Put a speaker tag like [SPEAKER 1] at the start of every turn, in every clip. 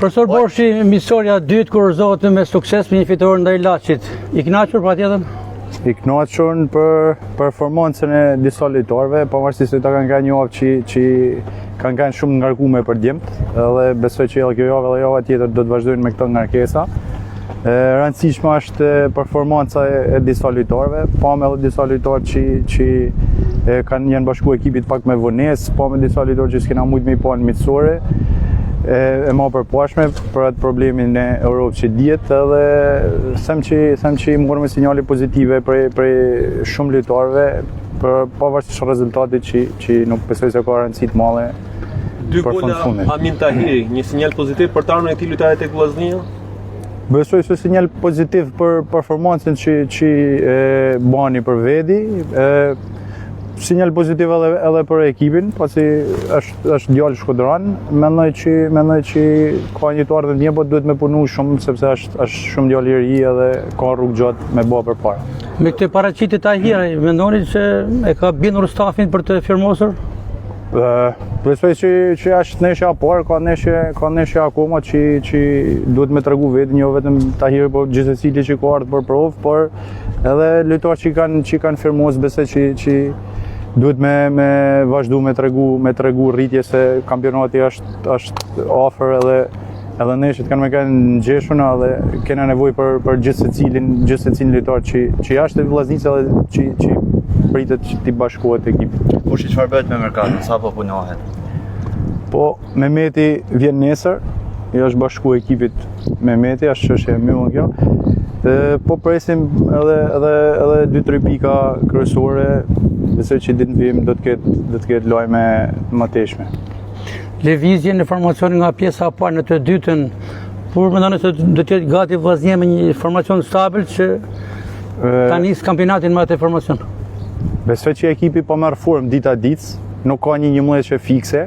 [SPEAKER 1] Profesor Borshi, misionia dytë kurorëzohet me sukses me një fitore ndaj Laçit. I kënaqur patjetër?
[SPEAKER 2] I kënaqur për performancën e disa lojtarëve, pavarësisht se ata kanë qenë një javë që kanë qenë shumë ngarkuar për djemt, dhe besoj që edhe kjo javë dhe java tjetër do të vazhdojnë me këto ngarkesa. Rëndësishme është performanca e disa lojtarëve, pa me edhe disa lojtarë që janë bashku ekipit pak me vonesë, pa me disa lojtarë që s'kena mujt me i pa në mitësore, e ma përpashme për atë problemin e Europë që djetë, edhe sem që i morëm sinjale pozitive për shumë lojtarëve, për pavarësisht rezultatit që nuk besoj se ka rëndësi të madhe për fundit.
[SPEAKER 3] Amin Tahiri, një sinjal pozitiv për të ardhurën e këtij lojtari tek Vllaznia?
[SPEAKER 2] Besoj se sinjal pozitiv për performancën që bani për vedi, sinjal pozitiv edhe për ekipin, pasi është djalë shkodran. Mendoj që ka një të ardhmë mirë, po duhet me punu shumë, sepse është shumë djalë i ri edhe ka rrugë gjatë me bë përpara.
[SPEAKER 1] Me këtë paraqitje Tahiri, mendoni se e ka bindur stafin për të firmosur?
[SPEAKER 2] Besoj që është neshja parë, ka neshja akoma që duhet me tregu vetë, jo vetëm Tahiri, po gjithsecili që ka ardhur për provë, por edhe lojtarë që kanë firmos, besoj që duhet me vazhdu me tregu rritje, se kampionati është afër edhe neshjet kanë me kanë ngjeshuna dhe kena nevojë për gjithsecilin lojtar që jashtë Vllaznisë edhe që pritet që t'i bashkohet ekipit.
[SPEAKER 4] Çfarë bëhet me merkatin, sa po punohet?
[SPEAKER 2] Po, Mehmeti vjen nesër, jo është bashku ekipit Mehmeti, është çështje e mbyllur kjo. Po presim edhe 2-3 pika kryesore, besoj që ditë në vijim do të ketë lojme më teshme.
[SPEAKER 1] Lëvizje në formacion nga pjesa e parë në të dytën, por mendoni se do të jetë gati Vllaznia me një formacion stabil që ta nisë kampionatin me atë formacion?
[SPEAKER 2] Besoj që ekipi po merr formë dita ditës, nuk ka një mbledhje fikse.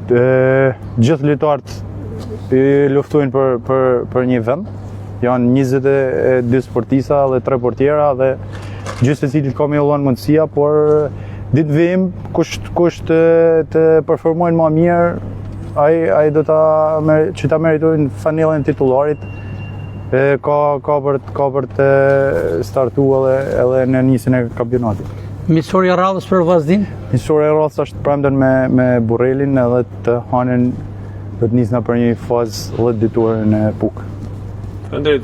[SPEAKER 2] Gjithë lojtarët luftojnë për një vend. Janë 22 sportista dhe 3 portiera dhe gjithsecilit ka me ullon mundësia, por ditë vijim kush të performojnë më mirë, ai do që ta meritojnë fanellën titullarit, ka për të startu edhe në nisjen e kampionatit.
[SPEAKER 1] Misionia radhës për Vllaznin?
[SPEAKER 2] Misionia radhës është premten me Burrelin, edhe të hanën do të nisna për një fazë 10 ditore në Puk.
[SPEAKER 3] Faleminderit.